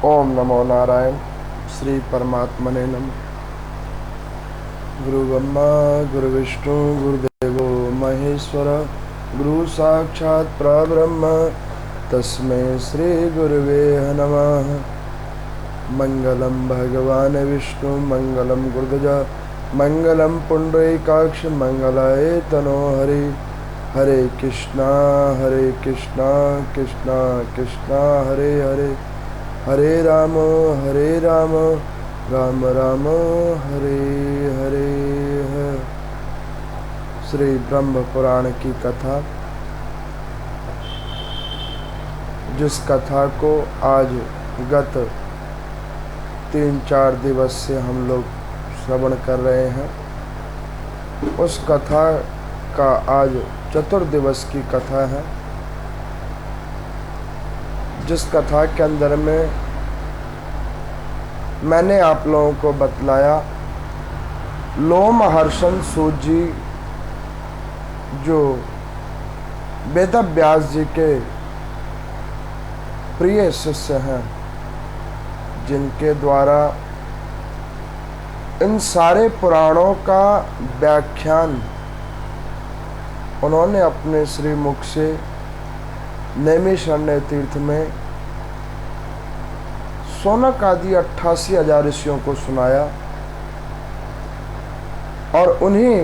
ओम नमो नारायण। श्री परमात्मने नमः। गुरु ब्रह्मा गुरु विष्णु गुरुदेवो महेश्वर, गुरु साक्षात् परब्रह्म तस्मै श्री गुरुवे नमः। मंगलम भगवान विष्णु मंगलम गुरुध्वज मंगलम पुंडरीकाक्ष मंगलाय तनोहरि। हरे कृष्णा कृष्णा कृष्णा हरे हरे, हरे राम राम राम हरे हरे है। श्री ब्रह्म पुराण की कथा, जिस कथा को आज गत 3-4 दिवस से हम लोग श्रवण कर रहे हैं, उस कथा का आज चतुर्दिवस की कथा है। जिस कथा के अंदर में मैंने आप लोगों को बतलाया, लोमहर्षण सूत जी जो वेद व्यास जी के प्रिय शिष्य हैं, जिनके द्वारा इन सारे पुराणों का व्याख्यान उन्होंने अपने श्री मुख से नैमिषारण्य तीर्थ में शौनक आदि 88,000 ऋषियों को सुनाया, और उन्हीं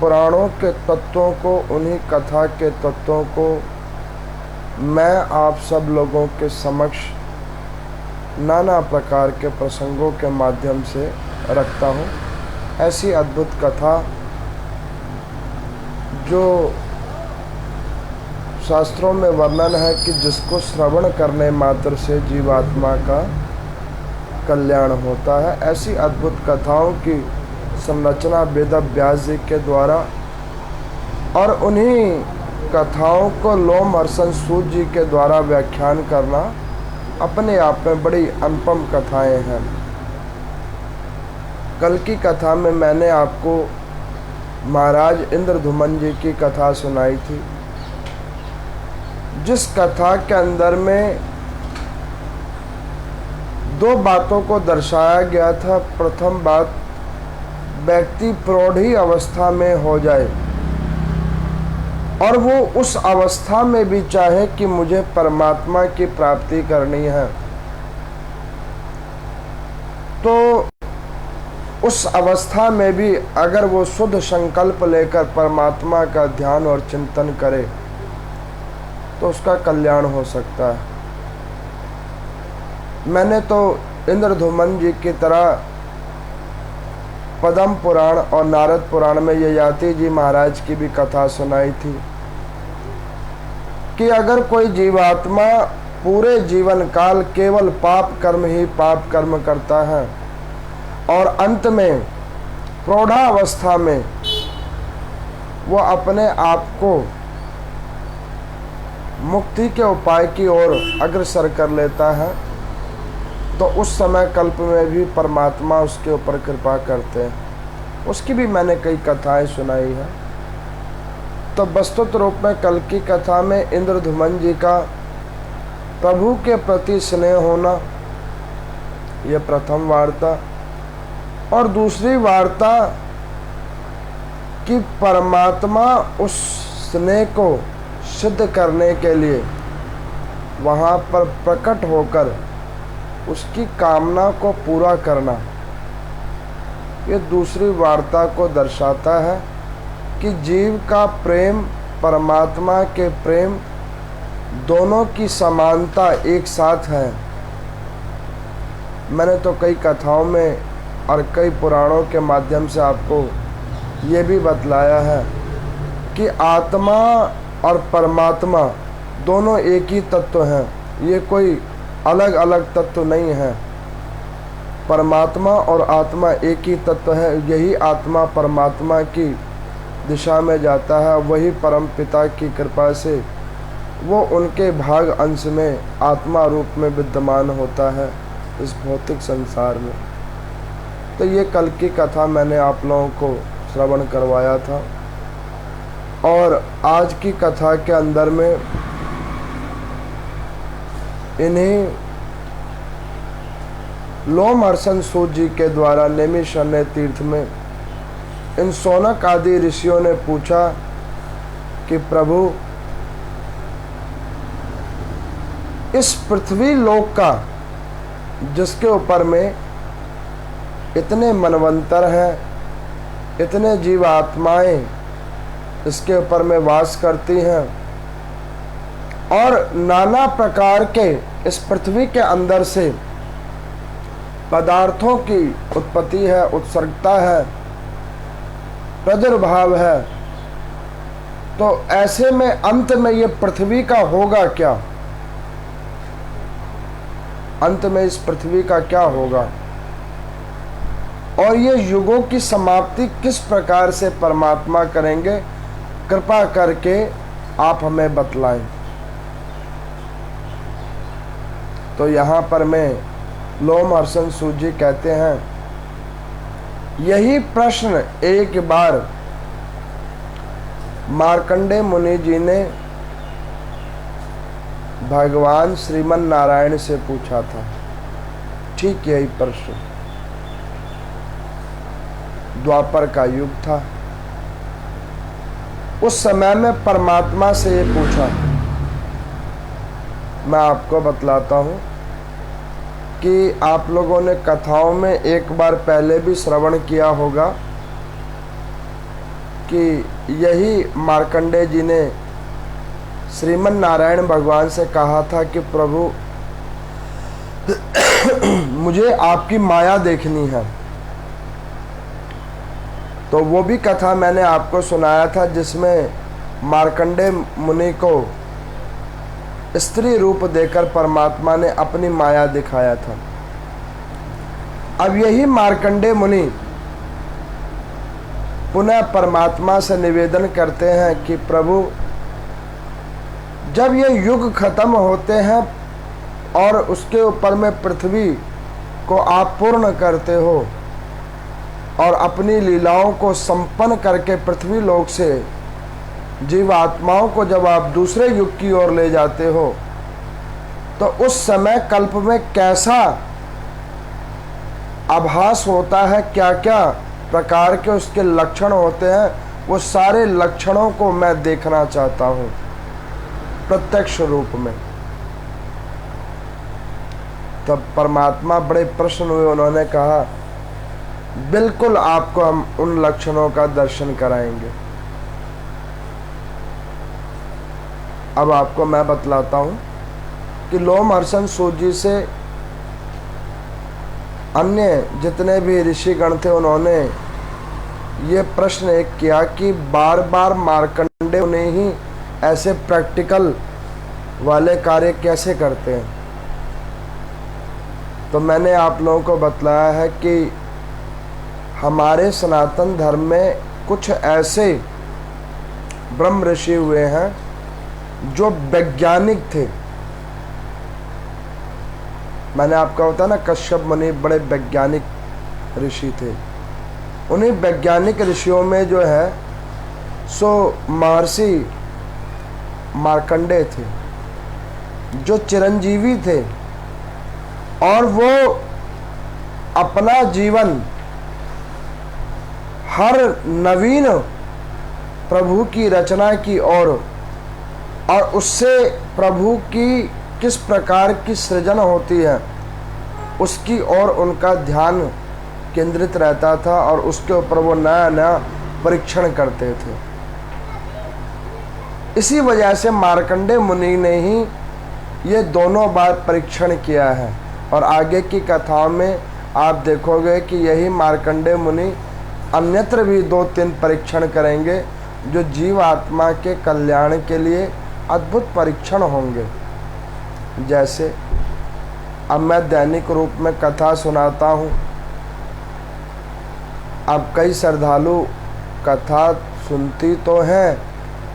पुराणों के तत्वों को, उन्हीं कथा के तत्वों को मैं आप सब लोगों के समक्ष नाना प्रकार के प्रसंगों के माध्यम से रखता हूँ। ऐसी अद्भुत कथा जो शास्त्रों में वर्णन है कि जिसको श्रवण करने मात्र से जीवात्मा का कल्याण होता है, ऐसी अद्भुत कथाओं की संरचना वेद व्यास जी के द्वारा, और उन्हीं कथाओं को लोमहर्षण सूत जी के द्वारा व्याख्यान करना अपने आप में बड़ी अनुपम कथाएं हैं। कल की कथा में मैंने आपको महाराज इंद्रधुमन जी की कथा सुनाई थी, जिस कथा के अंदर में 2 बातों को दर्शाया गया था। प्रथम बात, व्यक्ति प्रौढ़ी अवस्था में हो जाए और वो उस अवस्था में भी चाहे कि मुझे परमात्मा की प्राप्ति करनी है, तो उस अवस्था में भी अगर वो शुद्ध संकल्प लेकर परमात्मा का ध्यान और चिंतन करे तो उसका कल्याण हो सकता है। मैंने तो इंद्रधुमन जी की तरह पद्म पुराण और नारद पुराण में ययाति जी महाराज की भी कथा सुनाई थी कि अगर कोई जीवात्मा पूरे जीवन काल केवल पाप कर्म ही पाप कर्म करता है और अंत में प्रौढ़ावस्था में वो अपने आप को मुक्ति के उपाय की ओर अग्रसर कर लेता है, तो उस समय कल्प में भी परमात्मा उसके ऊपर कृपा करते हैं। उसकी भी मैंने कई कथाएं सुनाई है। तो वस्तुत रूप में कल की कथा में इंद्रधुमन जी का प्रभु के प्रति स्नेह होना, यह प्रथम वार्ता, और दूसरी वार्ता कि परमात्मा उस स्नेह को सिद्ध करने के लिए वहाँ पर प्रकट होकर उसकी कामना को पूरा करना, ये दूसरी वार्ता को दर्शाता है कि जीव का प्रेम परमात्मा के प्रेम दोनों की समानता एक साथ है। मैंने तो कई कथाओं में और कई पुराणों के माध्यम से आपको ये भी बतलाया है कि आत्मा और परमात्मा दोनों एक ही तत्व हैं, ये कोई अलग अलग तत्व नहीं है। परमात्मा और आत्मा एक ही तत्व है। यही आत्मा परमात्मा की दिशा में जाता है, वही परम पिता की कृपा से वो उनके भाग अंश में आत्मा रूप में विद्यमान होता है इस भौतिक संसार में। तो ये कल की कथा मैंने आप लोगों को श्रवण करवाया था, और आज की कथा के अंदर में इन्हीं लोमहर्षण सूत जी के द्वारा नैमिषारण्य तीर्थ में इन शौनक आदि ऋषियों ने पूछा कि प्रभु, इस पृथ्वी लोक का जिसके ऊपर में इतने मनवंतर हैं, इतने जीव आत्माएं इसके ऊपर में वास करती हैं और नाना प्रकार के इस पृथ्वी के अंदर से पदार्थों की उत्पत्ति है, उत्सर्गता है, प्रादुर्भाव है, तो ऐसे में अंत में ये पृथ्वी का होगा क्या? अंत में इस पृथ्वी का क्या होगा और ये युगों की समाप्ति किस प्रकार से परमात्मा करेंगे? कृपा करके आप हमें बतलाएं। तो यहाँ पर मैं लोमहर्षण सूत जी कहते हैं, यही प्रश्न एक बार मार्कंडेय मुनि जी ने भगवान श्रीमन नारायण से पूछा था। ठीक यही प्रश्न द्वापर का युग था। उस समय में परमात्मा से ये पूछा। मैं आपको बतलाता हूँ कि आप लोगों ने कथाओं में एक बार पहले भी श्रवण किया होगा कि यही मार्कंडेय जी ने श्रीमन नारायण भगवान से कहा था कि प्रभु मुझे आपकी माया देखनी है। तो वो भी कथा मैंने आपको सुनाया था जिसमें मार्कंडेय मुनि को स्त्री रूप देकर परमात्मा ने अपनी माया दिखाया था। अब यही मार्कंडेय मुनि पुनः परमात्मा से निवेदन करते हैं कि प्रभु, जब ये युग खत्म होते हैं और उसके ऊपर में पृथ्वी को आप पूर्ण करते हो और अपनी लीलाओं को संपन्न करके पृथ्वी लोक से जीव आत्माओं को जब आप दूसरे युग की ओर ले जाते हो, तो उस समय कल्प में कैसा आभास होता है, क्या क्या प्रकार के उसके लक्षण होते हैं, वो सारे लक्षणों को मैं देखना चाहता हूँ प्रत्यक्ष रूप में। तब परमात्मा बड़े प्रसन्न हुए। उन्होंने कहा, बिल्कुल आपको हम उन लक्षणों का दर्शन कराएंगे। अब आपको मैं बतलाता हूं कि लोमहर्षण सूत जी से अन्य जितने भी ऋषिगण थे, उन्होंने ये प्रश्न एक किया कि बार बार मार्कंडेय ने ही ऐसे प्रैक्टिकल वाले कार्य कैसे करते हैं। तो मैंने आप लोगों को बतलाया है कि हमारे सनातन धर्म में कुछ ऐसे ब्रह्म ऋषि हुए हैं जो वैज्ञानिक थे। मैंने आपका बताया ना, कश्यप मुनि बड़े वैज्ञानिक ऋषि थे। उन्हीं वैज्ञानिक ऋषियों में जो है सो महर्षि मार्कंडेय थे, जो चिरंजीवी थे और वो अपना जीवन हर नवीन प्रभु की रचना की और उससे प्रभु की किस प्रकार की सृजन होती है उसकी ओर उनका ध्यान केंद्रित रहता था और उसके ऊपर वो नया नया परीक्षण करते थे। इसी वजह से मार्कंडेय मुनि ने ही ये दोनों बार परीक्षण किया है। और आगे की कथाओं में आप देखोगे कि यही मार्कंडेय मुनि अन्यत्र भी 2-3 परीक्षण करेंगे जो जीव आत्मा के कल्याण के लिए अद्भुत परीक्षण होंगे। जैसे अब मैं दैनिक रूप में कथा सुनाता हूँ। अब कई श्रद्धालु कथा सुनती तो हैं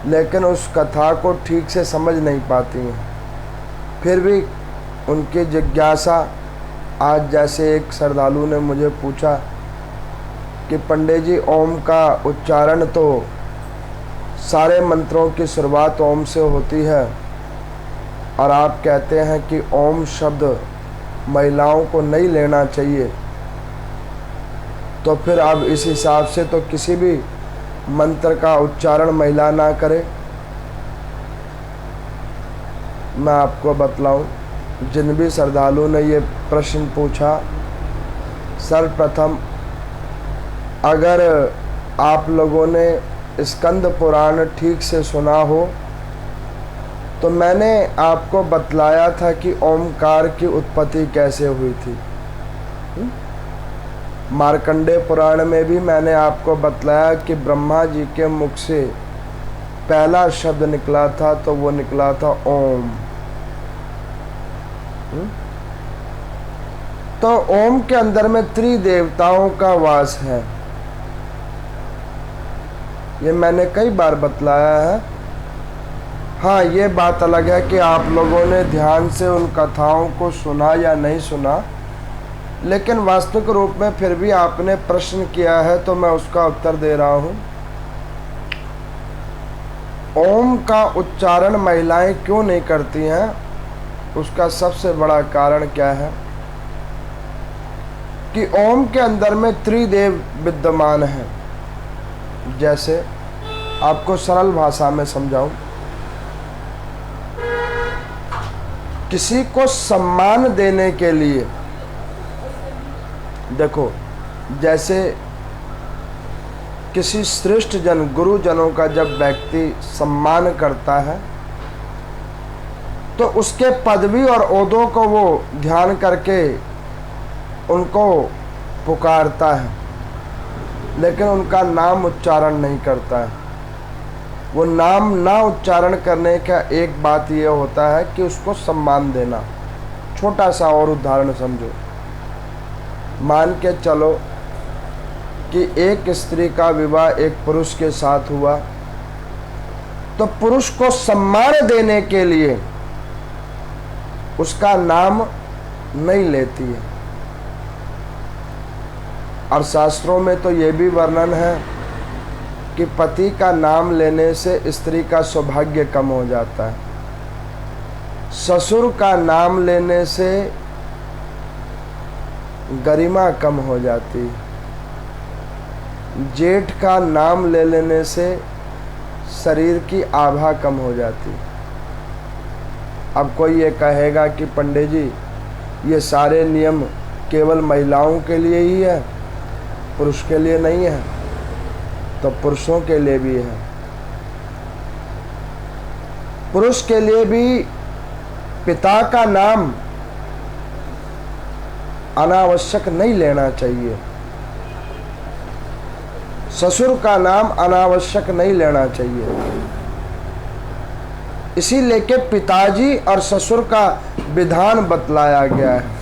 लेकिन उस कथा को ठीक से समझ नहीं पाती हैं। फिर भी उनकी जिज्ञासा, आज जैसे एक श्रद्धालु ने मुझे पूछा कि पंडित जी, ओम का उच्चारण तो सारे मंत्रों की शुरुआत ओम से होती है और आप कहते हैं कि ओम शब्द महिलाओं को नहीं लेना चाहिए, तो फिर अब इस हिसाब से तो किसी भी मंत्र का उच्चारण महिला ना करे। मैं आपको बतलाऊं, जिन भी श्रद्धालु ने ये प्रश्न पूछा, सर्वप्रथम अगर आप लोगों ने स्कंद पुराण ठीक से सुना हो तो मैंने आपको बतलाया था कि ओमकार की उत्पत्ति कैसे हुई थी। मार्कंडेय पुराण में भी मैंने आपको बतलाया कि ब्रह्मा जी के मुख से पहला शब्द निकला था तो वो निकला था ओम। तो ओम के अंदर में त्रिदेवताओं का वास है, ये मैंने कई बार बतलाया है। हाँ, ये बात अलग है कि आप लोगों ने ध्यान से उन कथाओं को सुना या नहीं सुना, लेकिन वास्तविक रूप में फिर भी आपने प्रश्न किया है तो मैं उसका उत्तर दे रहा हूँ। ओम का उच्चारण महिलाएं क्यों नहीं करती हैं, उसका सबसे बड़ा कारण क्या है कि ओम के अंदर में त्रिदेव विद्यमान है। जैसे आपको सरल भाषा में समझाऊं, किसी को सम्मान देने के लिए, देखो जैसे किसी श्रेष्ठ जन गुरुजनों का जब व्यक्ति सम्मान करता है तो उसके पदवी और ओहदों को वो ध्यान करके उनको पुकारता है, लेकिन उनका नाम उच्चारण नहीं करता है। वो नाम ना उच्चारण करने का एक बात ये होता है कि उसको सम्मान देना। छोटा सा और उदाहरण समझो, मान के चलो कि एक स्त्री का विवाह एक पुरुष के साथ हुआ, तो पुरुष को सम्मान देने के लिए उसका नाम नहीं लेती है। और शास्त्रों में तो ये भी वर्णन है कि पति का नाम लेने से स्त्री का सौभाग्य कम हो जाता है, ससुर का नाम लेने से गरिमा कम हो जाती है, जेठ का नाम ले लेने से शरीर की आभा कम हो जाती है। अब कोई ये कहेगा कि पंडित जी ये सारे नियम केवल महिलाओं के लिए ही है, पुरुष के लिए नहीं है। तो पुरुषों के लिए भी है। पुरुष के लिए भी पिता का नाम अनावश्यक नहीं लेना चाहिए, ससुर का नाम अनावश्यक नहीं लेना चाहिए। इसी लेके पिताजी और ससुर का विधान बतलाया गया है।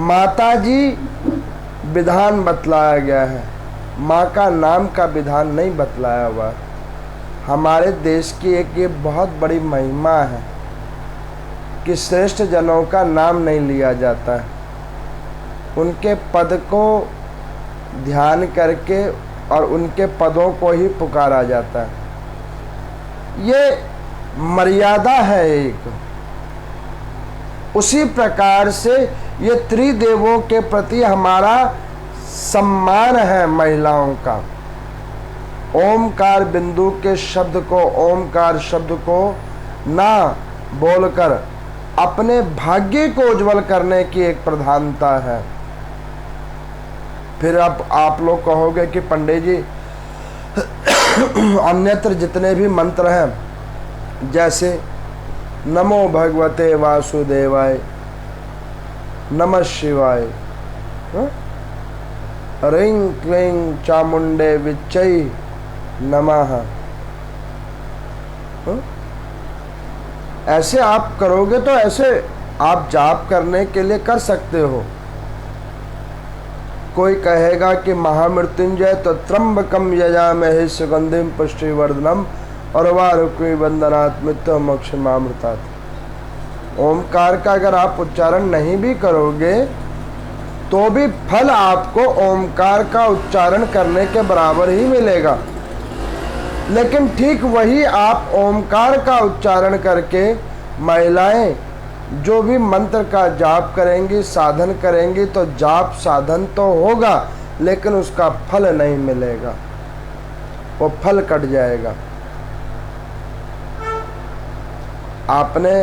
माताजी विधान बतलाया गया है, माँ का नाम का विधान नहीं बतलाया हुआ है। हमारे देश की एक ये बहुत बड़ी महिमा है कि श्रेष्ठ जनों का नाम नहीं लिया जाता है, उनके पद को ध्यान करके और उनके पदों को ही पुकारा जाता है। ये मर्यादा है एक। उसी प्रकार से ये त्रिदेवों के प्रति हमारा सम्मान है महिलाओं का। ओमकार बिंदु के शब्द को, ओमकार शब्द को ना बोलकर अपने भाग्य को उज्जवल करने की एक प्रधानता है। फिर अब आप लोग कहोगे कि पंडित जी अन्यत्र जितने भी मंत्र हैं, जैसे नमो भगवते वासुदेवाय, नमः शिवाय, ह्रीं क्लीं चामुंडे विच्चै नमः, ऐसे आप करोगे तो ऐसे आप जाप करने के लिए कर सकते हो। कोई कहेगा कि महामृत्युंजय तो त्र्यंबकम यजामहे सुगंधिम पुष्टिवर्धनम उर्वारुकमिव बंधनात् मृत्युं मोक्षमामृतात्। ओमकार का अगर आप उच्चारण नहीं भी करोगे तो भी फल आपको ओमकार का उच्चारण करने के बराबर ही मिलेगा। लेकिन ठीक वही आप ओमकार का उच्चारण करके महिलाएं जो भी मंत्र का जाप करेंगी, साधन करेंगी, तो जाप साधन तो होगा लेकिन उसका फल नहीं मिलेगा, वो फल कट जाएगा। आपने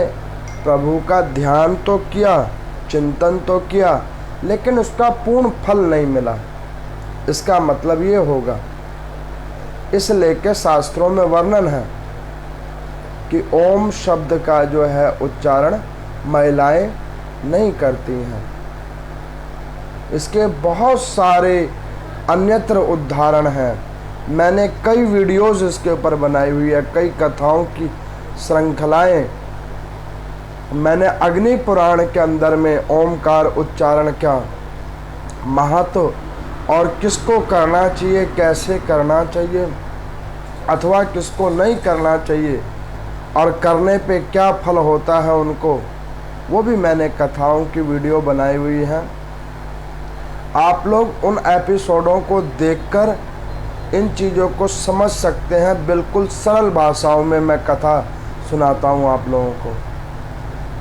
प्रभु का ध्यान तो किया, चिंतन तो किया, लेकिन उसका पूर्ण फल नहीं मिला, इसका मतलब ये होगा। इसलिए के शास्त्रों में वर्णन है कि ओम शब्द का जो है उच्चारण महिलाएं नहीं करती हैं। इसके बहुत सारे अन्यत्र उदाहरण हैं। मैंने कई वीडियोस इसके ऊपर बनाई हुई है, कई कथाओं की श्रृंखलाएं। मैंने अग्नि पुराण के अंदर में ओमकार उच्चारण का महत्व और किसको करना चाहिए, कैसे करना चाहिए, अथवा किसको नहीं करना चाहिए और करने पे क्या फल होता है उनको, वो भी मैंने कथाओं की वीडियो बनाई हुई है। आप लोग उन एपिसोडों को देखकर इन चीज़ों को समझ सकते हैं। बिल्कुल सरल भाषाओं में मैं कथा सुनाता हूँ आप लोगों को,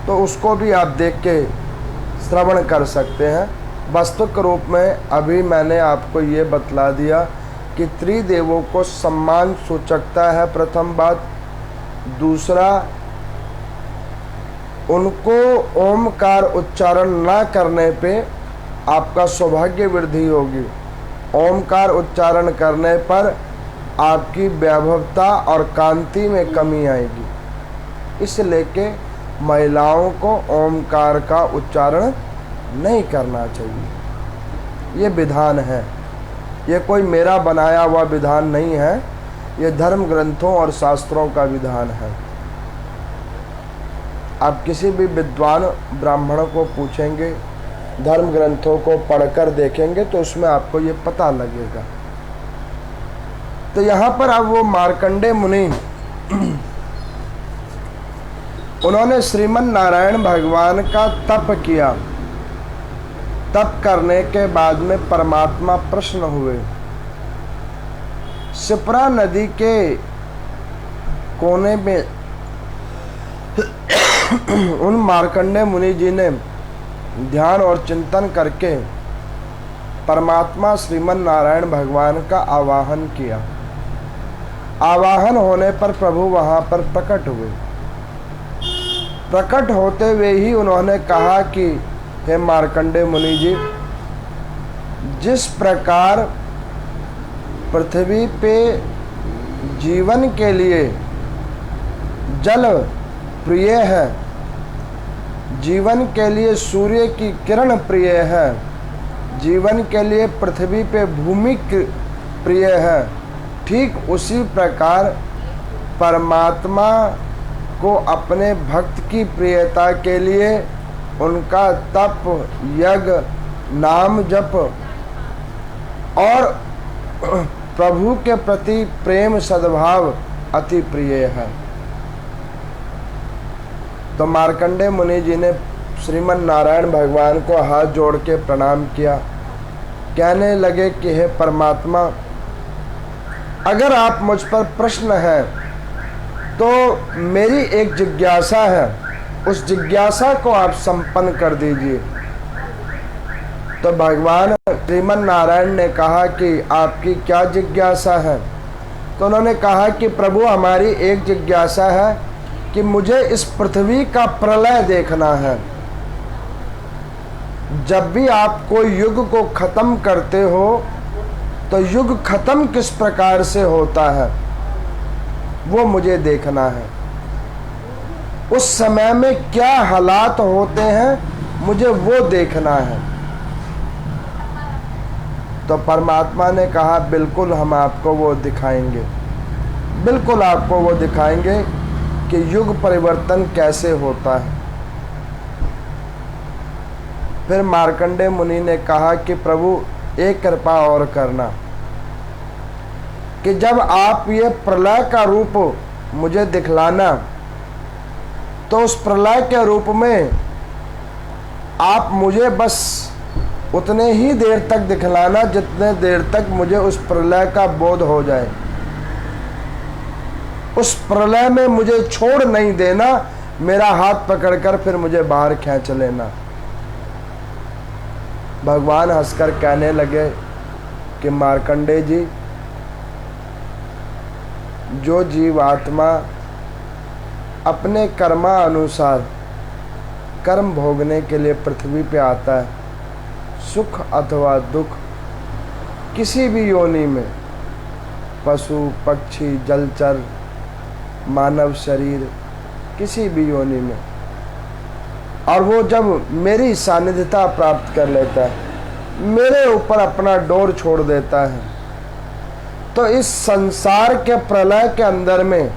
तो उसको भी आप देख के श्रवण कर सकते हैं। वास्तविक रूप में अभी मैंने आपको ये बतला दिया कि त्रिदेवों को सम्मान सूचकता है, प्रथम बात। दूसरा, उनको ओमकार उच्चारण ना करने पे आपका सौभाग्य वृद्धि होगी। ओमकार उच्चारण करने पर आपकी वैभवता और कांति में कमी आएगी। इसलिए के महिलाओं को ओमकार का उच्चारण नहीं करना चाहिए। ये विधान है, ये कोई मेरा बनाया हुआ विधान नहीं है, ये धर्म ग्रंथों और शास्त्रों का विधान है। आप किसी भी विद्वान ब्राह्मण को पूछेंगे, धर्म ग्रंथों को पढ़कर देखेंगे तो उसमें आपको ये पता लगेगा। तो यहाँ पर अब वो मार्कंडेय मुनि उन्होंने श्रीमन नारायण भगवान का तप किया। तप करने के बाद में परमात्मा प्रसन्न हुए। शिप्रा नदी के कोने में उन मार्कंडेय मुनि जी ने ध्यान और चिंतन करके परमात्मा श्रीमन नारायण भगवान का आवाहन किया। आवाहन होने पर प्रभु वहां पर प्रकट हुए। प्रकट होते हुए ही उन्होंने कहा कि हे मार्कंडेय मुनि जी, जिस प्रकार पृथ्वी पे जीवन के लिए जल प्रिय है, जीवन के लिए सूर्य की किरण प्रिय है, जीवन के लिए पृथ्वी पे भूमि प्रिय है, ठीक उसी प्रकार परमात्मा को अपने भक्त की प्रियता के लिए उनका तप, यज्ञ, नाम जप और प्रभु के प्रति प्रेम सद्भाव अति प्रिय है। तो मार्कंडेय मुनि जी ने श्रीमन नारायण भगवान को हाथ जोड़ के प्रणाम किया। कहने लगे कि हे परमात्मा, अगर आप मुझ पर प्रश्न है तो मेरी एक जिज्ञासा है, उस जिज्ञासा को आप संपन्न कर दीजिए। तो भगवान श्रीमन नारायण ने कहा कि आपकी क्या जिज्ञासा है? तो उन्होंने कहा कि प्रभु, हमारी एक जिज्ञासा है कि मुझे इस पृथ्वी का प्रलय देखना है। जब भी आप कोई युग को खत्म करते हो तो युग खत्म किस प्रकार से होता है वो मुझे देखना है। उस समय में क्या हालात होते हैं मुझे वो देखना है। तो परमात्मा ने कहा, बिल्कुल हम आपको वो दिखाएंगे, बिल्कुल आपको वो दिखाएंगे कि युग परिवर्तन कैसे होता है। फिर मार्कंडेय मुनि ने कहा कि प्रभु, एक कृपा और करना कि जब आप ये प्रलय का रूप मुझे दिखलाना तो उस प्रलय के रूप में आप मुझे बस उतने ही देर तक दिखलाना जितने देर तक मुझे उस प्रलय का बोध हो जाए। उस प्रलय में मुझे छोड़ नहीं देना मेरा हाथ पकड़कर फिर मुझे बाहर खींच लेना। भगवान हंसकर कहने लगे कि मार्कंडेय जी, जो जीवात्मा अपने कर्मा अनुसार कर्म भोगने के लिए पृथ्वी पे आता है, सुख अथवा दुख किसी भी योनि में, पशु पक्षी जलचर मानव शरीर किसी भी योनि में, और वो जब मेरी सानिध्यता प्राप्त कर लेता है, मेरे ऊपर अपना डोर छोड़ देता है, तो इस संसार के प्रलय के अंदर में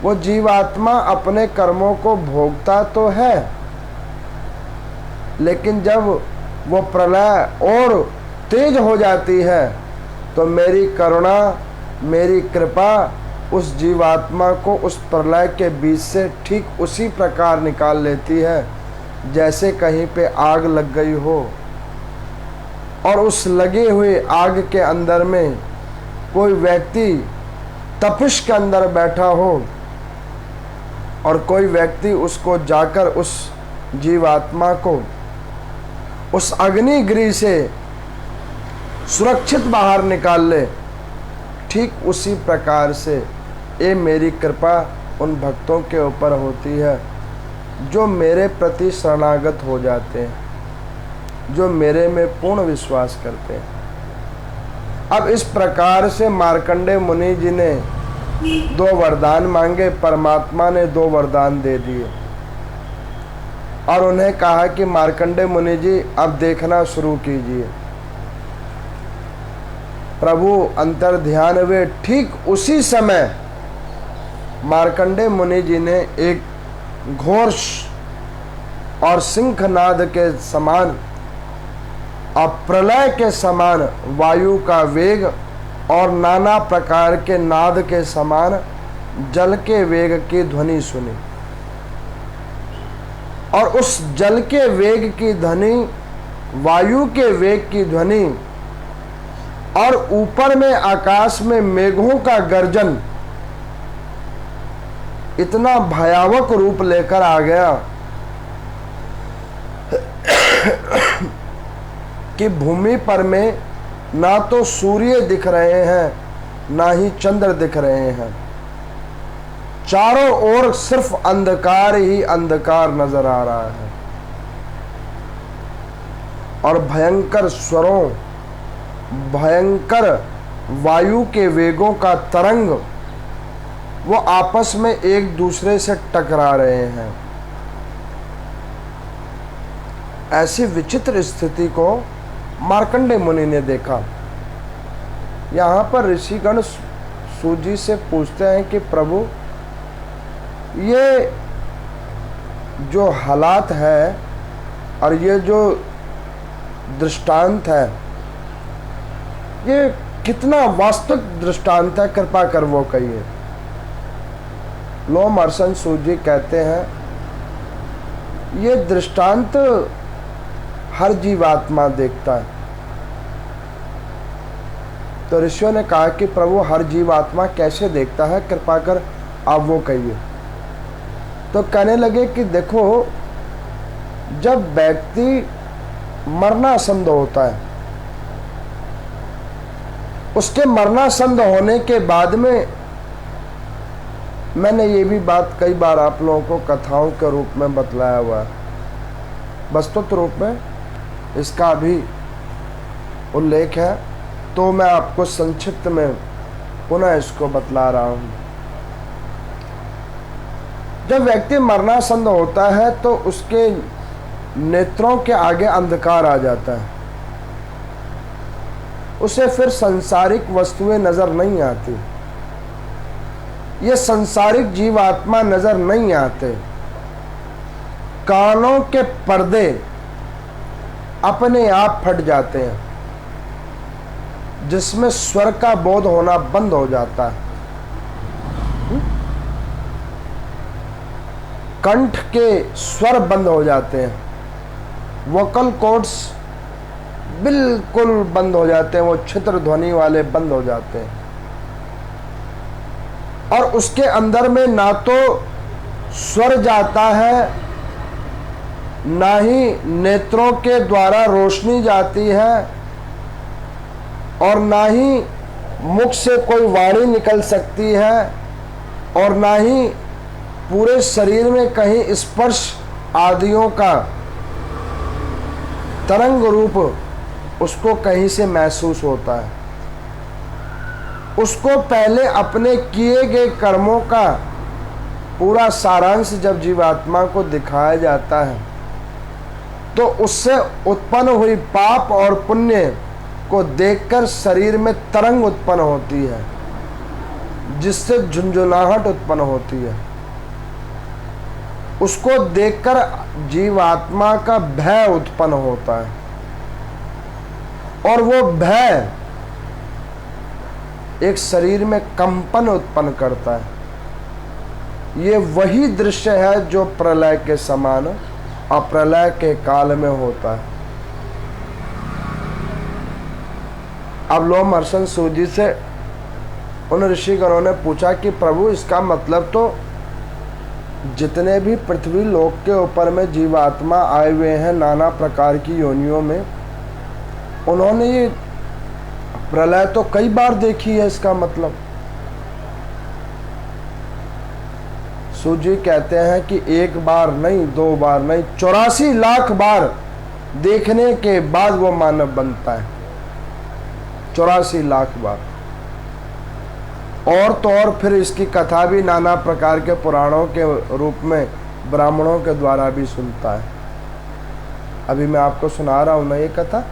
वो जीवात्मा अपने कर्मों को भोगता तो है, लेकिन जब वो प्रलय और तेज हो जाती है तो मेरी करुणा, मेरी कृपा उस जीवात्मा को उस प्रलय के बीच से ठीक उसी प्रकार निकाल लेती है जैसे कहीं पे आग लग गई हो, और उस लगे हुए आग के अंदर में कोई व्यक्ति तपिश के अंदर बैठा हो और कोई व्यक्ति उसको जाकर उस जीवात्मा को उस अग्निगृह से सुरक्षित बाहर निकाल ले, ठीक उसी प्रकार से ये मेरी कृपा उन भक्तों के ऊपर होती है जो मेरे प्रति शरणागत हो जाते हैं, जो मेरे में पूर्ण विश्वास करते हैं। अब इस प्रकार से मार्कंडेय मुनि जी ने 2 वरदान मांगे, परमात्मा ने 2 वरदान दे दिए और उन्हें कहा कि मार्कंडेय मुनि जी अब देखना शुरू कीजिए। प्रभु अंतर ध्यान हुए, ठीक उसी समय मार्कंडेय मुनि जी ने एक घोष और सिंहनाद के समान और प्रलय के समान वायु का वेग और नाना प्रकार के नाद के समान जल के वेग की ध्वनि सुनी, और उस जल के वेग की ध्वनि, वायु के वेग की ध्वनि और ऊपर में आकाश में मेघों का गर्जन इतना भयावक रूप लेकर आ गया कि भूमि पर में ना तो सूर्य दिख रहे हैं ना ही चंद्र दिख रहे हैं, चारों ओर सिर्फ अंधकार ही अंधकार नजर आ रहा है, और भयंकर स्वरों, भयंकर वायु के वेगों का तरंग वो आपस में एक दूसरे से टकरा रहे हैं। ऐसी विचित्र स्थिति को मार्कंडेय मुनि ने देखा। यहाँ पर ऋषिगण सूजी से पूछते हैं कि प्रभु, ये जो हालात है और ये जो दृष्टांत है, ये कितना वास्तविक दृष्टांत है, कृपा कर वो कहिए। लो मर्सन सूजी कहते हैं, ये दृष्टांत हर जीवात्मा देखता है। तो ऋषियों ने कहा कि प्रभु हर जीवात्मा कैसे देखता है, कृपा कर आप वो कहिए। तो कहने लगे कि देखो, जब व्यक्ति मरणासन्न होता है, उसके मरणासन्न होने के बाद में, मैंने ये भी बात कई बार आप लोगों को कथाओं के रूप में बतलाया हुआ है, वस्तुत रूप में इसका भी उल्लेख है, तो मैं आपको संक्षिप्त में पुनः इसको बतला रहा हूँ। जब व्यक्ति मरणासन्न होता है तो उसके नेत्रों के आगे अंधकार आ जाता है, उसे फिर सांसारिक वस्तुएं नजर नहीं आती, ये संसारिक जीवात्मा नजर नहीं आते। कानों के पर्दे अपने आप फट जाते हैं, जिसमें स्वर का बोध होना बंद हो जाता है। कंठ के स्वर बंद हो जाते हैं, वोकल कॉर्ड्स बिल्कुल बंद हो जाते हैं, वो छिद्र ध्वनि वाले बंद हो जाते हैं, और उसके अंदर में ना तो स्वर जाता है, ना ही नेत्रों के द्वारा रोशनी जाती है, और ना ही मुख से कोई वाणी निकल सकती है, और ना ही पूरे शरीर में कहीं स्पर्श आदियों का तरंग रूप उसको कहीं से महसूस होता है। उसको पहले अपने किए गए कर्मों का पूरा सारांश जब जीवात्मा को दिखाया जाता है, तो उससे उत्पन्न हुई पाप और पुण्य को देखकर शरीर में तरंग उत्पन्न होती है, जिससे झुंझुनाहट उत्पन्न होती है। उसको देखकर जीवात्मा का भय उत्पन्न होता है, और वो भय एक शरीर में कंपन उत्पन्न करता है। ये वही दृश्य है जो प्रलय के समान अप्रलय के काल में होता है। अब लोमहर्षण सूजी से उन ऋषिगणों ने पूछा कि प्रभु, इसका मतलब तो जितने भी पृथ्वी लोक के ऊपर में जीवात्मा आए हुए हैं नाना प्रकार की योनियों में, उन्होंने ये प्रलय तो कई बार देखी है, इसका मतलब। सूजी कहते हैं कि एक बार नहीं, दो बार नहीं, 84 लाख बार देखने के बाद वो मानव बनता है। 84 लाख बार। और तो और फिर इसकी कथा भी नाना प्रकार के पुराणों के रूप में ब्राह्मणों के द्वारा भी सुनता है। अभी मैं आपको सुना रहा हूं ना ये कथा,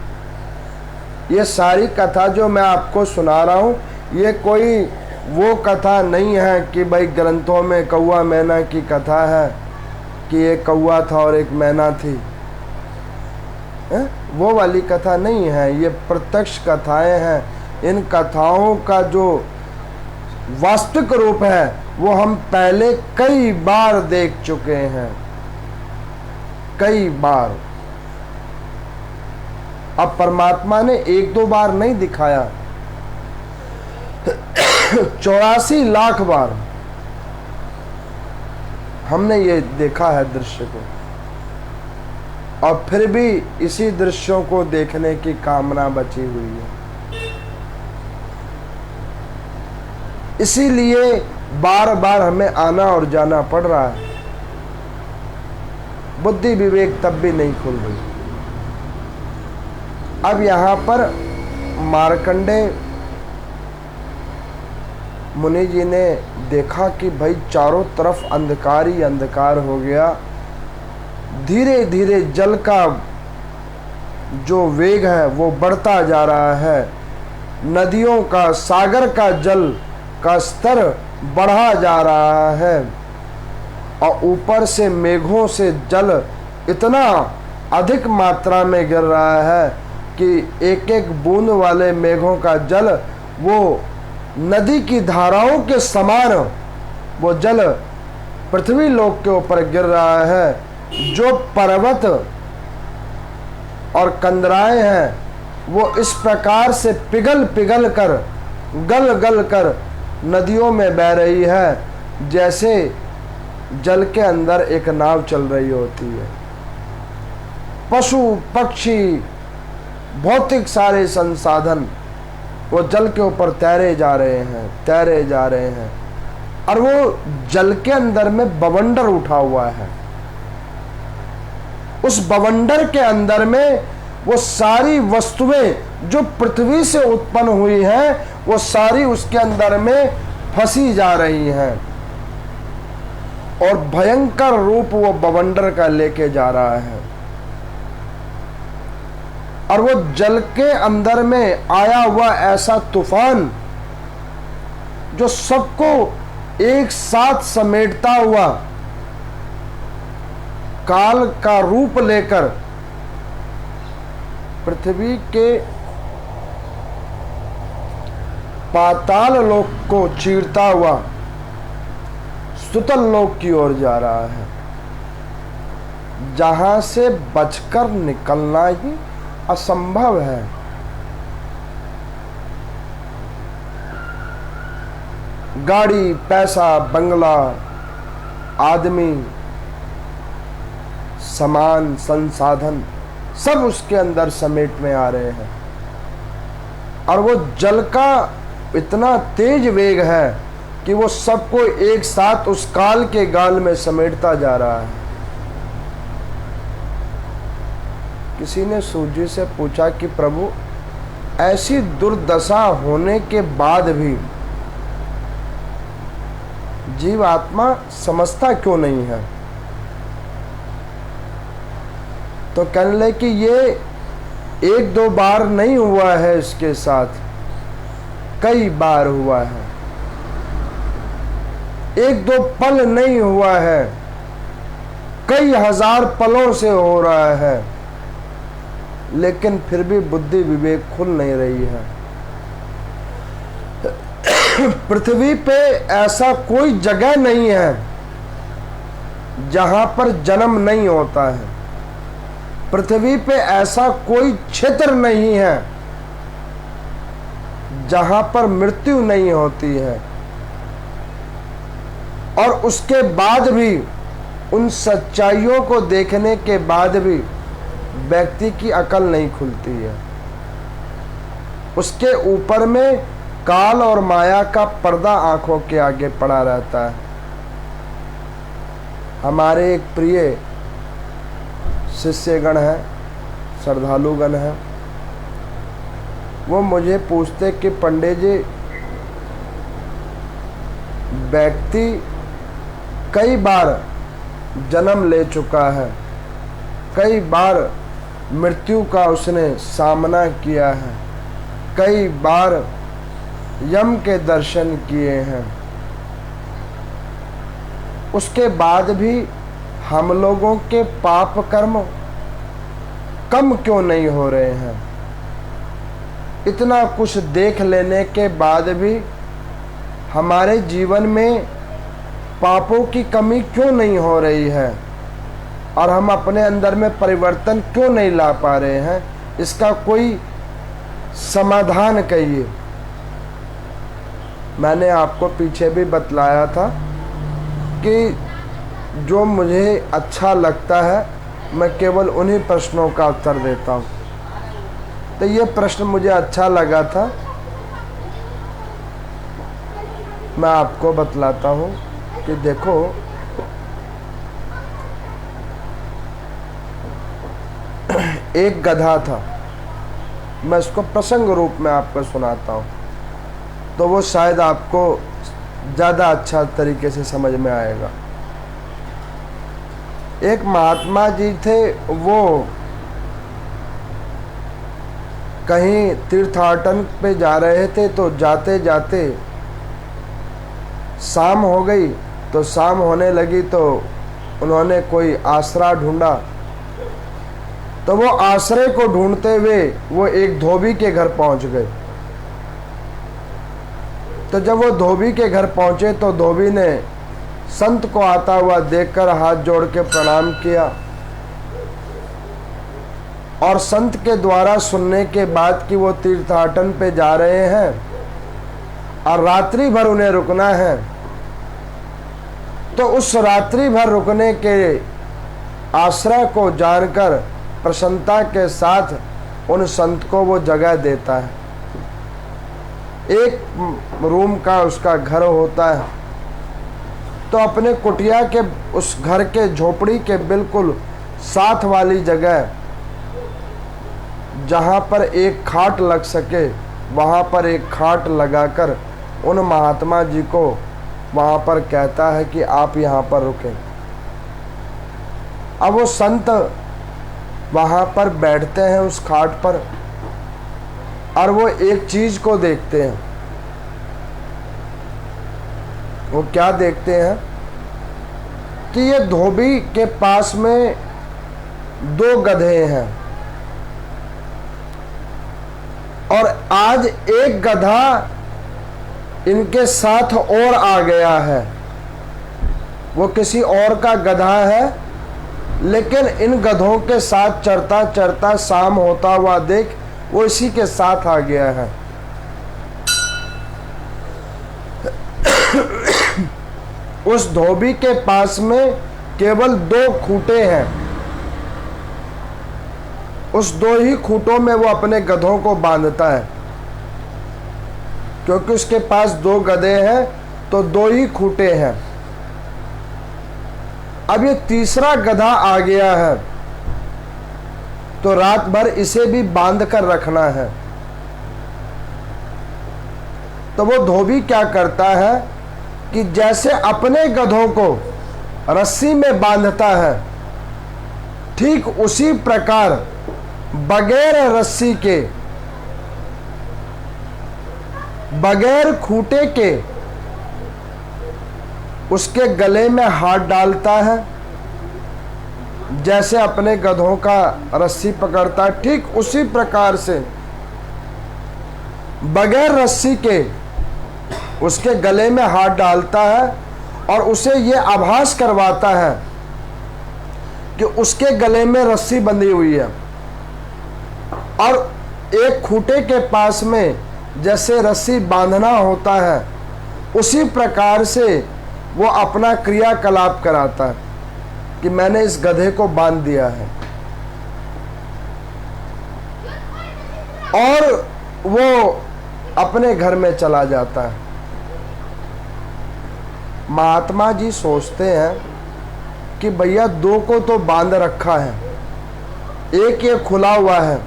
ये सारी कथा जो मैं आपको सुना रहा हूं, ये कोई वो कथा नहीं है कि भाई ग्रंथों में कौआ मैना की कथा है कि एक कौआ था और एक मैना थी, वो वाली कथा नहीं है। ये प्रत्यक्ष कथाएं हैं। इन कथाओं का जो वास्तविक रूप है वो हम पहले कई बार देख चुके हैं, कई बार। अब परमात्मा ने एक दो बार नहीं दिखाया, 84 लाख बार हमने ये देखा है दृश्य को, और फिर भी इसी दृश्यों को देखने की कामना बची हुई है। इसीलिए बार बार हमें आना और जाना पड़ रहा है। बुद्धि विवेक तब भी नहीं खुल रही। अब यहां पर मार्कंडेय मुनि जी ने देखा कि भाई चारों तरफ अंधकार ही अंधकार हो गया। धीरे धीरे जल का जो वेग है वो बढ़ता जा रहा है। नदियों का, सागर का जल का स्तर बढ़ा जा रहा है, और ऊपर से मेघों से जल इतना अधिक मात्रा में गिर रहा है कि एक एक बूंद वाले मेघों का जल वो नदी की धाराओं के समान वो जल पृथ्वी लोक के ऊपर गिर रहा है। जो पर्वत और कंदराएं हैं वो इस प्रकार से पिघल पिघल कर, गल गल कर नदियों में बह रही है, जैसे जल के अंदर एक नाव चल रही होती है। पशु पक्षी, भौतिक सारे संसाधन वो जल के ऊपर तैरे जा रहे हैं, तैरे जा रहे हैं, और वो जल के अंदर में बवंडर उठा हुआ है। उस बवंडर के अंदर में वो सारी वस्तुएं जो पृथ्वी से उत्पन्न हुई हैं वो सारी उसके अंदर में फंसी जा रही हैं, और भयंकर रूप वो बवंडर का लेके जा रहा है। और वो जल के अंदर में आया हुआ ऐसा तूफान जो सबको एक साथ समेटता हुआ काल का रूप लेकर पृथ्वी के पाताल लोक को चीरता हुआ सुतल लोक की ओर जा रहा है, जहां से बचकर निकलना ही असंभव है। गाड़ी, पैसा, बंगला, आदमी, सामान, संसाधन सब उसके अंदर समेट में आ रहे हैं। और वो जल का इतना तेज वेग है कि वो सबको एक साथ उस काल के गाल में समेटता जा रहा है। किसी ने सूर्य जी से पूछा कि प्रभु, ऐसी दुर्दशा होने के बाद भी जीव आत्मा समझता क्यों नहीं है? तो कहने लगे कि ये एक दो बार नहीं हुआ है, इसके साथ कई बार हुआ है। एक दो पल नहीं हुआ है, कई हजार पलों से हो रहा है, लेकिन फिर भी बुद्धि विवेक खुल नहीं रही है। पृथ्वी पे ऐसा कोई जगह नहीं है जहां पर जन्म नहीं होता है। पृथ्वी पे ऐसा कोई क्षेत्र नहीं है जहां पर मृत्यु नहीं होती है। और उसके बाद भी, उन सच्चाइयों को देखने के बाद भी व्यक्ति की अकल नहीं खुलती है। उसके ऊपर में काल और माया का पर्दा आंखों के आगे पड़ा रहता है। हमारे एक प्रिय शिष्यगण है, श्रद्धालुगण है, वो मुझे पूछते कि पंडित जी, व्यक्ति कई बार जन्म ले चुका है, कई बार मृत्यु का उसने सामना किया है, कई बार यम के दर्शन किए हैं, उसके बाद भी हम लोगों के पाप कर्म कम क्यों नहीं हो रहे हैं? इतना कुछ देख लेने के बाद भी हमारे जीवन में पापों की कमी क्यों नहीं हो रही है? और हम अपने अंदर में परिवर्तन क्यों नहीं ला पा रहे हैं? इसका कोई समाधान कहिए। मैंने आपको पीछे भी बतलाया था कि जो मुझे अच्छा लगता है मैं केवल उन्हीं प्रश्नों का उत्तर देता हूँ। तो ये प्रश्न मुझे अच्छा लगा था, मैं आपको बतलाता हूँ कि देखो, एक गधा था, मैं इसको प्रसंग रूप में आपको सुनाता हूँ तो वो शायद आपको ज़्यादा अच्छा तरीके से समझ में आएगा। एक महात्मा जी थे, वो कहीं तीर्थाटन पे जा रहे थे, तो जाते जाते शाम हो गई। तो शाम होने लगी तो उन्होंने कोई आसरा ढूंढा। तो वो आश्रय को ढूंढते हुए वो एक धोबी के घर पहुंच गए। तो जब वो धोबी के घर पहुंचे तो धोबी ने संत को आता हुआ देखकर हाथ जोड़ के प्रणाम किया, और संत के द्वारा सुनने के बाद कि वो तीर्थाटन पे जा रहे हैं और रात्रि भर उन्हें रुकना है, तो उस रात्रि भर रुकने के आश्रय को जानकर प्रसन्नता के साथ उन संत को वो जगह देता है। एक रूम का उसका घर होता है। तो अपने कुटिया के उस घर के झोपड़ी के बिल्कुल साथ वाली जगह जहाँ पर एक खाट लग सके, वहाँ पर एक खाट लगाकर उन महात्मा जी को वहाँ पर कहता है कि आप यहाँ पर रुकें। अब वो संत वहाँ पर बैठते हैं उस खाट पर, और वो एक चीज को देखते हैं। वो क्या देखते हैं कि ये धोबी के पास में दो गधे हैं, और आज एक गधा इनके साथ और आ गया है। वो किसी और का गधा है, लेकिन इन गधों के साथ चरता चरता शाम होता हुआ देख वो इसी के साथ आ गया है। उस धोबी के पास में केवल 2 खूंटे हैं। उस 2 ही खूंटों में वो अपने गधों को बांधता है, क्योंकि उसके पास 2 गधे हैं तो 2 ही खूंटे हैं। अब ये तीसरा गधा आ गया है तो रात भर इसे भी बांध कर रखना है। तो वो धोबी क्या करता है कि जैसे अपने गधों को रस्सी में बांधता है, ठीक उसी प्रकार बगैर रस्सी के, बगैर खूंटे के उसके गले में हाथ डालता है। जैसे अपने गधों का रस्सी पकड़ता है, ठीक उसी प्रकार से बगैर रस्सी के उसके गले में हाथ डालता है और उसे ये आभास करवाता है कि उसके गले में रस्सी बंधी हुई है, और एक खूंटे के पास में जैसे रस्सी बांधना होता है उसी प्रकार से वो अपना क्रियाकलाप कराता है कि मैंने इस गधे को बांध दिया है। और वो अपने घर में चला जाता है। महात्मा जी सोचते हैं कि भैया 2 को तो बांध रखा है, एक ये खुला हुआ है,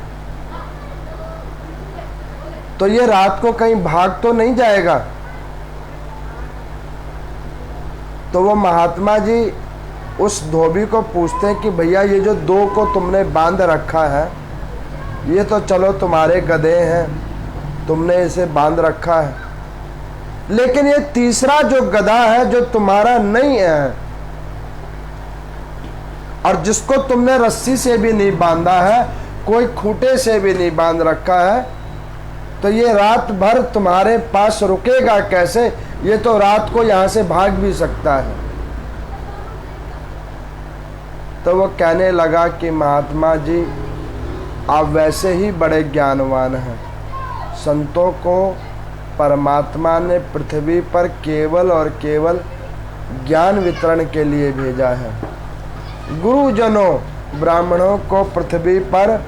तो ये रात को कहीं भाग तो नहीं जाएगा। तो वो महात्मा जी उस धोबी को पूछते हैं कि भैया ये जो 2 को तुमने बांध रखा है, ये तो चलो तुम्हारे गधे हैं, तुमने इसे बांध रखा है, लेकिन ये तीसरा जो गधा है जो तुम्हारा नहीं है और जिसको तुमने रस्सी से भी नहीं बांधा है, कोई खूंटे से भी नहीं बांध रखा है, तो ये रात भर तुम्हारे पास रुकेगा कैसे? ये तो रात को यहां से भाग भी सकता है। तो वो कहने लगा कि महात्मा जी आप वैसे ही बड़े ज्ञानवान हैं। संतों को परमात्मा ने पृथ्वी पर केवल और केवल ज्ञान वितरण के लिए भेजा है। गुरुजनों ब्राह्मणों को पृथ्वी पर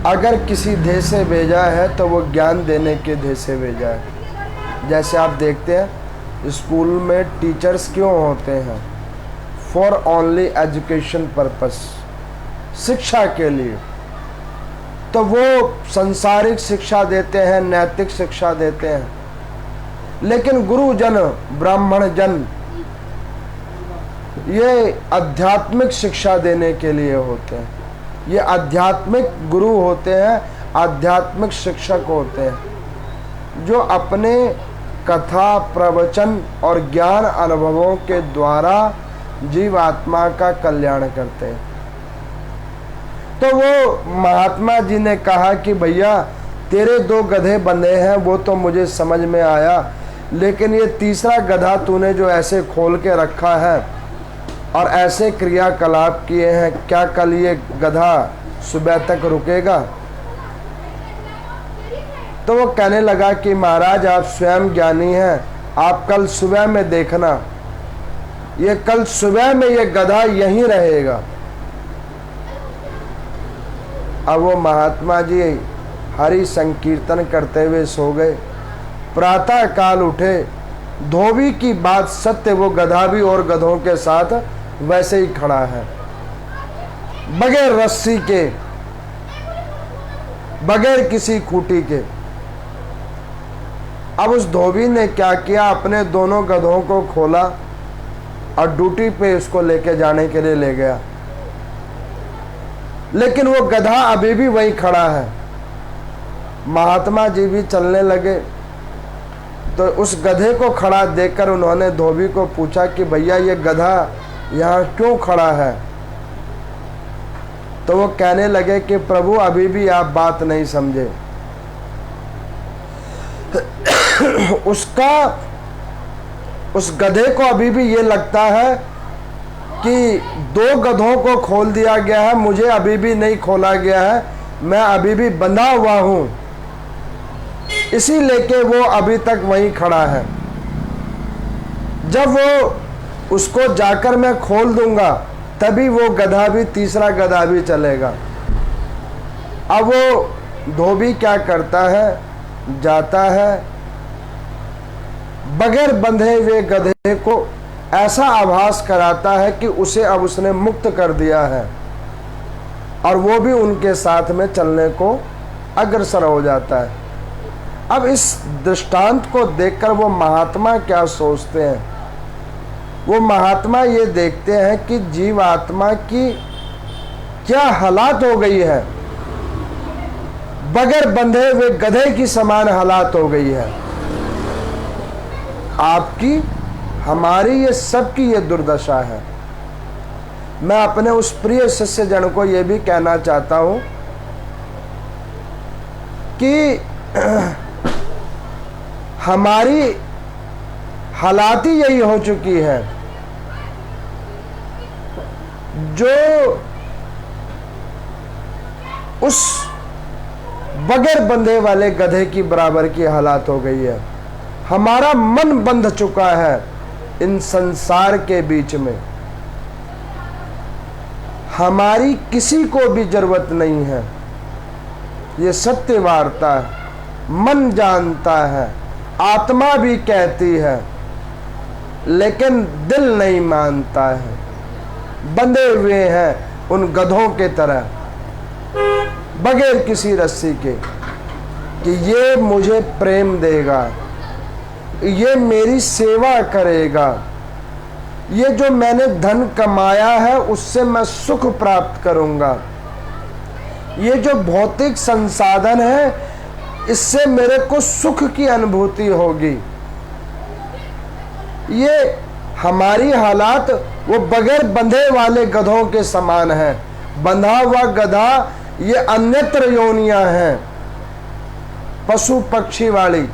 अगर किसी देश से भेजा है तो वो ज्ञान देने के देश से भेजा है। जैसे आप देखते हैं स्कूल में टीचर्स क्यों होते हैं? फॉर ओनली एजुकेशन पर्पस, शिक्षा के लिए। तो वो सांसारिक शिक्षा देते हैं, नैतिक शिक्षा देते हैं, लेकिन गुरुजन ब्राह्मण जन ये आध्यात्मिक शिक्षा देने के लिए होते हैं। ये आध्यात्मिक गुरु होते हैं, आध्यात्मिक शिक्षक होते हैं, जो अपने कथा प्रवचन और ज्ञान अनुभवों के द्वारा जीवात्मा का कल्याण करते हैं। तो वो महात्मा जी ने कहा कि भैया तेरे 2 गधे बंधे हैं वो तो मुझे समझ में आया, लेकिन ये तीसरा गधा तूने जो ऐसे खोल के रखा है और ऐसे क्रियाकलाप किए हैं, क्या कल ये गधा सुबह तक रुकेगा? तो वो कहने लगा कि महाराज आप स्वयं ज्ञानी हैं, आप कल सुबह में देखना, ये कल सुबह में ये गधा यहीं रहेगा। अब वो महात्मा जी हरि संकीर्तन करते हुए सो गए। प्रातः काल उठे, धोबी की बात सत्य, वो गधा भी और गधों के साथ वैसे ही खड़ा है, बगैर रस्सी के, बगैर किसी खूंटी के। अब उस धोबी ने क्या किया, अपने दोनों गधों को खोला और ड्यूटी पे उसको लेके जाने के लिए ले गया, लेकिन वो गधा अभी भी वहीं खड़ा है। महात्मा जी भी चलने लगे तो उस गधे को खड़ा देखकर उन्होंने धोबी को पूछा कि भैया ये गधा यहाँ क्यों खड़ा है? तो वो कहने लगे कि प्रभु अभी भी आप बात नहीं समझे। उस गधे को अभी भी ये लगता है कि 2 गधों को खोल दिया गया है, मुझे अभी भी नहीं खोला गया है, मैं अभी भी बंधा हुआ हूं, इसी लेके वो अभी तक वहीं खड़ा है। जब वो उसको जाकर मैं खोल दूंगा, तभी वो गधा भी, तीसरा गधा भी चलेगा। अब वो धोबी क्या करता है, जाता है, बगैर बंधे हुए गधे को ऐसा आभास कराता है कि उसे अब उसने मुक्त कर दिया है, और वो भी उनके साथ में चलने को अग्रसर हो जाता है। अब इस दृष्टांत को देखकर वो महात्मा क्या सोचते हैं? वो महात्मा ये देखते हैं कि जीव आत्मा की क्या हालात हो गई है, बगैर बंधे हुए गधे की समान हालात हो गई है। आपकी, हमारी, ये सबकी ये दुर्दशा है। मैं अपने उस प्रिय शिष्य जन को ये भी कहना चाहता हूं कि हमारी हालात ही यही हो चुकी है, जो उस बगैर बंधे वाले गधे की बराबर की हालात हो गई है। हमारा मन बंध चुका है इन संसार के बीच में। हमारी किसी को भी जरूरत नहीं है, ये सत्य वार्ता है। मन जानता है, आत्मा भी कहती है, लेकिन दिल नहीं मानता है। बंधे हुए हैं उन गधों के तरह, बगैर किसी रस्सी के, कि ये मुझे प्रेम देगा, ये मेरी सेवा करेगा, ये जो मैंने धन कमाया है उससे मैं सुख प्राप्त करूंगा, ये जो भौतिक संसाधन है इससे मेरे को सुख की अनुभूति होगी। ये हमारी हालात वो बगैर बंधे वाले गधों के समान है। बंधा हुआ गधा ये अन्यत्र योनियां हैं, पशु पक्षी वाली,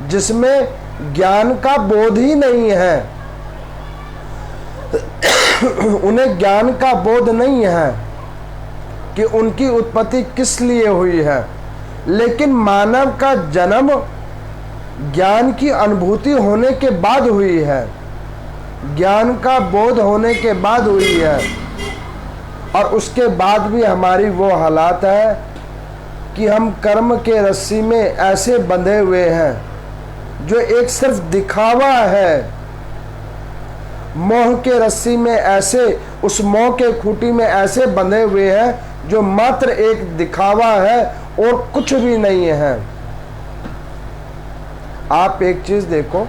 जिसमें ज्ञान का बोध ही नहीं है। उन्हें ज्ञान का बोध नहीं है कि उनकी उत्पत्ति किस लिए हुई है, लेकिन मानव का जन्म ज्ञान की अनुभूति होने के बाद हुई है, ज्ञान का बोध होने के बाद हुई है। और उसके बाद भी हमारी वो हालात है कि हम कर्म के रस्सी में ऐसे बंधे हुए हैं जो एक सिर्फ दिखावा है। मोह के रस्सी में ऐसे, उस मोह के खूंटी में ऐसे बंधे हुए हैं जो मात्र एक दिखावा है और कुछ भी नहीं है। आप एक चीज देखो,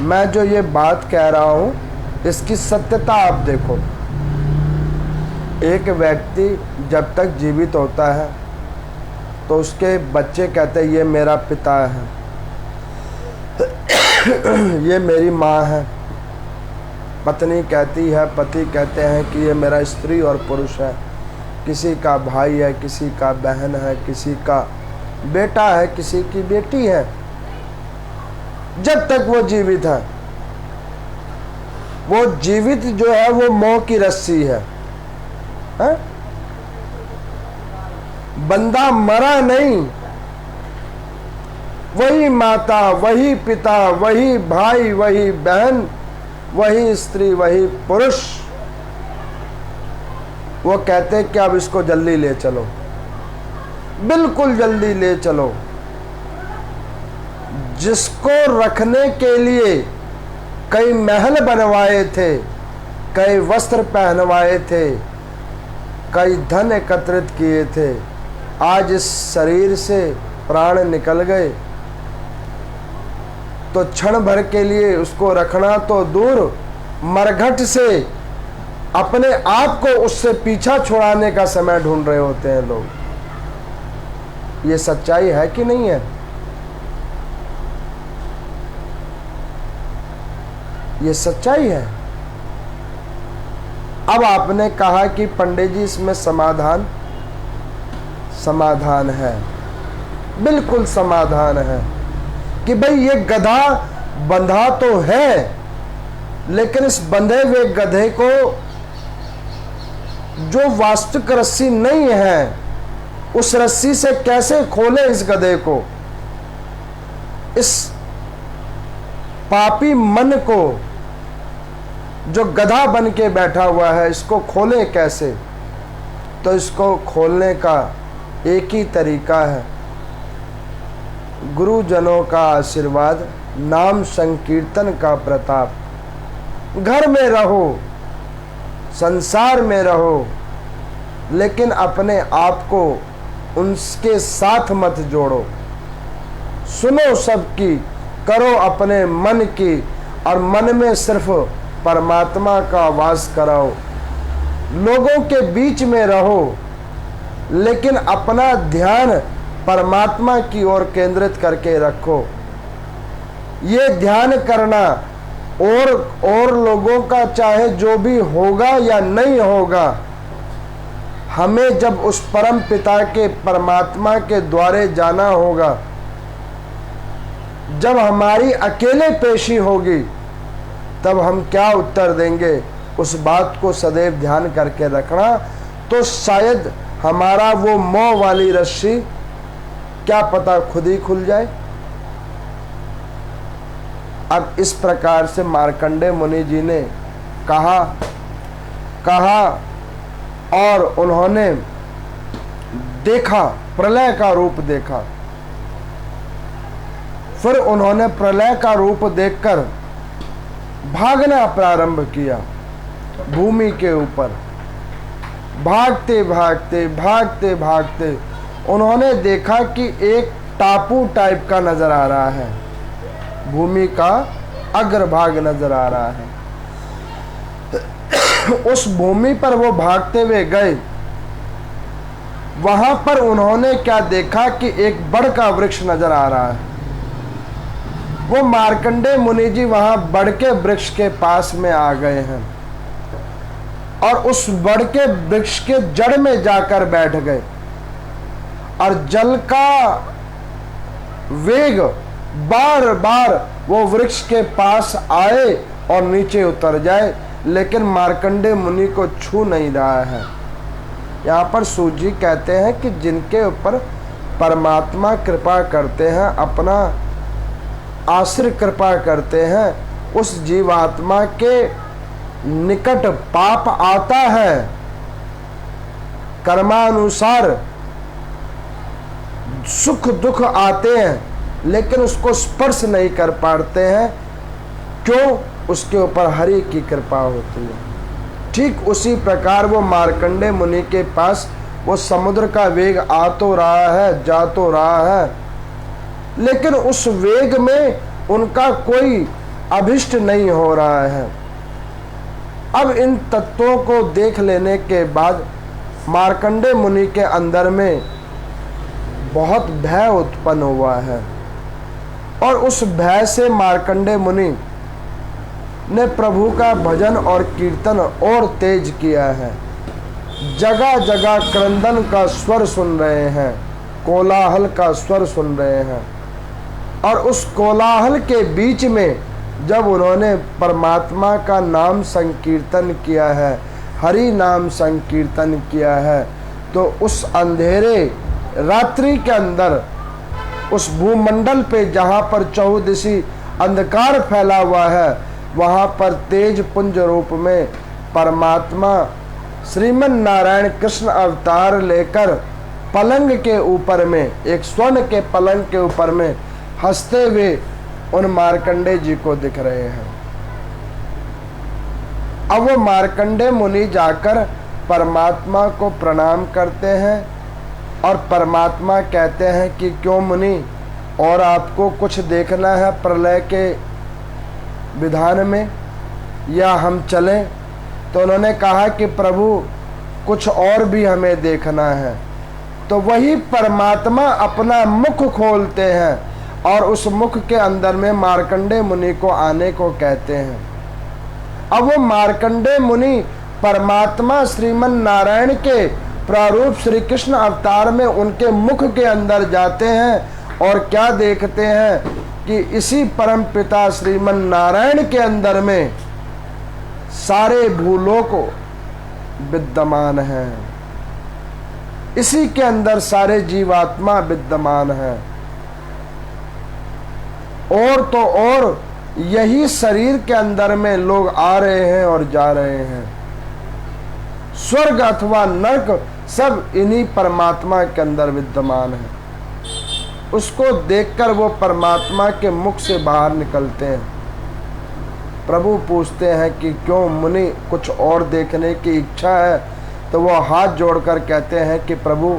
मैं जो ये बात कह रहा हूं इसकी सत्यता आप देखो। एक व्यक्ति जब तक जीवित होता है तो उसके बच्चे कहते हैं ये मेरा पिता है, ये मेरी माँ है। पत्नी कहती है, पति कहते हैं कि ये मेरा स्त्री और पुरुष है, किसी का भाई है, किसी का बहन है, किसी का बेटा है, किसी की बेटी है। जब तक वो जीवित है, वो जीवित जो है वो मोह की रस्सी है। बंदा मरा नहीं, वही माता, वही पिता, वही भाई, वही बहन, वही स्त्री, वही पुरुष। वो कहते कि अब इसको जल्दी ले चलो, बिल्कुल जल्दी ले चलो। जिसको रखने के लिए कई महल बनवाए थे, कई वस्त्र पहनवाए थे, कई धन एकत्रित किए थे, आज इस शरीर से प्राण निकल गए तो क्षण भर के लिए उसको रखना तो दूर, मरघट से अपने आप को उससे पीछा छुड़ाने का समय ढूंढ रहे होते हैं लोग। ये सच्चाई है कि नहीं है? ये सच्चाई है। अब आपने कहा कि पंडित जी इसमें समाधान, समाधान है, बिल्कुल समाधान है कि भाई ये गधा बंधा तो है, लेकिन इस बंधे हुए गधे को जो वास्तविक रस्सी नहीं है, उस रस्सी से कैसे खोले इस गधे को, इस पापी मन को, जो गधा बन के बैठा हुआ है, इसको खोले कैसे? तो इसको खोलने का एक ही तरीका है, गुरुजनों का आशीर्वाद, नाम संकीर्तन का प्रताप। घर में रहो, संसार में रहो, लेकिन अपने आप को उनके साथ मत जोड़ो। सुनो सबकी, करो अपने मन की, और मन में सिर्फ परमात्मा का वास कराओ। लोगों के बीच में रहो, लेकिन अपना ध्यान परमात्मा की ओर केंद्रित करके रखो। ये ध्यान करना और लोगों का चाहे जो भी होगा या नहीं होगा, हमें जब उस परम पिता के, परमात्मा के द्वारे जाना होगा, जब हमारी अकेले पेशी होगी, तब हम क्या उत्तर देंगे, उस बात को सदैव ध्यान करके रखना। तो शायद हमारा वो मोह वाली रस्सी क्या पता खुद ही खुल जाए। अब इस प्रकार से मार्कंडेय मुनि जी ने कहा और उन्होंने देखा, प्रलय का रूप देखा। फिर उन्होंने प्रलय का रूप देखकर भागना प्रारंभ किया भूमि के ऊपर। भागते भागते भागते भागते उन्होंने देखा कि एक टापू टाइप का नजर आ रहा है, भूमि का अग्रभाग नजर आ रहा है। उस भूमि पर वो भागते हुए गए। वहां पर उन्होंने क्या देखा कि एक बड़ का वृक्ष नजर आ रहा है। वो मार्कंडेय मुनि जी वहां बड़ के वृक्ष के पास में आ गए हैं और उस बड़ के वृक्ष के जड़ में जाकर बैठ गए। और जल का वेग बार बार वो वृक्ष के पास आए और नीचे उतर जाए, लेकिन मार्कंडेय मुनि को छू नहीं रहा है। यहाँ पर सूत जी कहते हैं कि जिनके ऊपर परमात्मा कृपा करते हैं, अपना आश्रय कृपा करते हैं, उस जीवात्मा के निकट पाप आता है, कर्मानुसार सुख दुख आते हैं, लेकिन उसको स्पर्श नहीं कर पाते हैं। क्यों? उसके ऊपर हरि की कृपा होती है। ठीक उसी प्रकार वो मार्कंडेय मुनि के पास वो समुद्र का वेग आ तो रहा है, जा तो रहा है, लेकिन उस वेग में उनका कोई अभिष्ट नहीं हो रहा है। अब इन तत्वों को देख लेने के बाद मार्कंडेय मुनि के अंदर में बहुत भय उत्पन्न हुआ है, और उस भय से मार्कंडेय मुनि ने प्रभु का भजन और कीर्तन और तेज किया है। जगह जगह क्रंदन का स्वर सुन रहे हैं, कोलाहल का स्वर सुन रहे हैं, और उस कोलाहल के बीच में जब उन्होंने परमात्मा का नाम संकीर्तन किया है, हरि नाम संकीर्तन किया है, तो उस अंधेरे रात्रि के अंदर, उस भूमंडल पे जहाँ पर चहुदिशी अंधकार फैला हुआ है, वहाँ पर तेज पुंज रूप में परमात्मा श्रीमन नारायण कृष्ण अवतार लेकर पलंग के ऊपर में, एक स्वर्ण के पलंग के ऊपर में हंसते हुए उन मार्कंडेय जी को दिख रहे हैं। अब वो मार्कंडेय मुनि जाकर परमात्मा को प्रणाम करते हैं और परमात्मा कहते हैं कि क्यों मुनि, और आपको कुछ देखना है प्रलय के विधान में, या हम चलें? तो उन्होंने कहा कि प्रभु कुछ और भी हमें देखना है। तो वही परमात्मा अपना मुख खोलते हैं और उस मुख के अंदर में मार्कंडेय मुनि को आने को कहते हैं। अब वो मार्कंडेय मुनि परमात्मा श्रीमन नारायण के प्रारूप श्री कृष्ण अवतार में उनके मुख के अंदर जाते हैं और क्या देखते हैं कि इसी परम पिता श्रीमन नारायण के अंदर में सारे भूलोक विद्यमान हैं, इसी के अंदर सारे जीवात्मा विद्यमान हैं। और तो और यही शरीर के अंदर में लोग आ रहे हैं और जा रहे हैं। स्वर्ग अथवा नरक सब इन्हीं परमात्मा के अंदर विद्यमान है। उसको देखकर वो परमात्मा के मुख से बाहर निकलते हैं। प्रभु पूछते हैं कि क्यों मुनि, कुछ और देखने की इच्छा है? तो वो हाथ जोड़कर कहते हैं कि प्रभु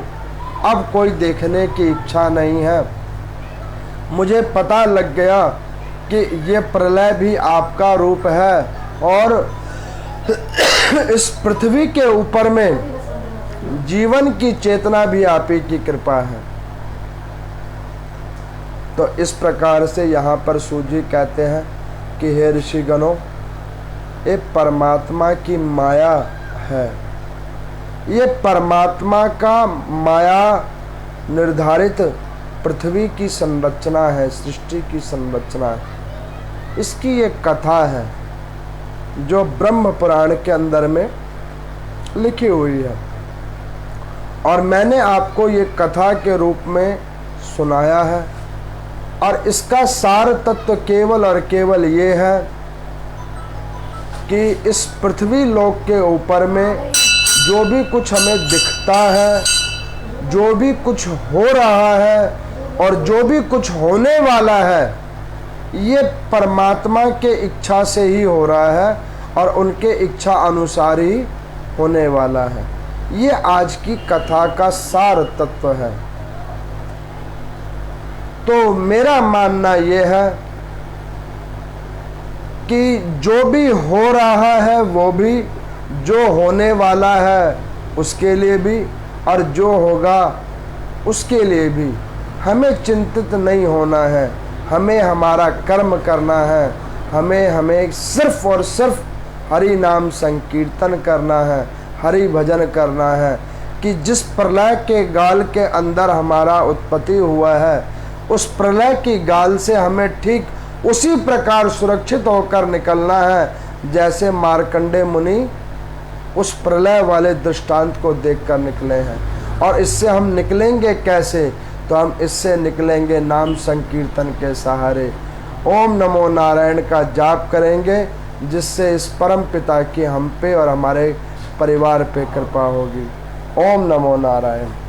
अब कोई देखने की इच्छा नहीं है। मुझे पता लग गया कि ये प्रलय भी आपका रूप है और इस पृथ्वी के ऊपर में जीवन की चेतना भी आप ही की कृपा है। तो इस प्रकार से यहाँ पर सूत जी कहते हैं कि हे ऋषिगणों, ये परमात्मा की माया है। ये परमात्मा का माया निर्धारित पृथ्वी की संरचना है, सृष्टि की संरचना है। इसकी एक कथा है जो ब्रह्म पुराण के अंदर में लिखी हुई है और मैंने आपको ये कथा के रूप में सुनाया है। और इसका सार तत्व केवल और केवल ये है कि इस पृथ्वी लोक के ऊपर में जो भी कुछ हमें दिखता है, जो भी कुछ हो रहा है और जो भी कुछ होने वाला है, ये परमात्मा के इच्छा से ही हो रहा है और उनके इच्छा अनुसार ही होने वाला है। ये आज की कथा का सार तत्व है। तो मेरा मानना ये है कि जो भी हो रहा है वो भी, जो होने वाला है उसके लिए भी और जो होगा उसके लिए भी हमें चिंतित नहीं होना है। हमें हमारा कर्म करना है। हमें सिर्फ और सिर्फ हरि नाम संकीर्तन करना है, हरि भजन करना है। कि जिस प्रलय के गाल के अंदर हमारा उत्पत्ति हुआ है, उस प्रलय की गाल से हमें ठीक उसी प्रकार सुरक्षित होकर निकलना है जैसे मार्कंडे मुनि उस प्रलय वाले दृष्टांत को देखकर निकले हैं। और इससे हम निकलेंगे कैसे? तो हम इससे निकलेंगे नाम संकीर्तन के सहारे। ओम नमो नारायण का जाप करेंगे, जिससे इस परम पिता की हम पे और हमारे परिवार पे कृपा होगी। ओम नमो नारायण।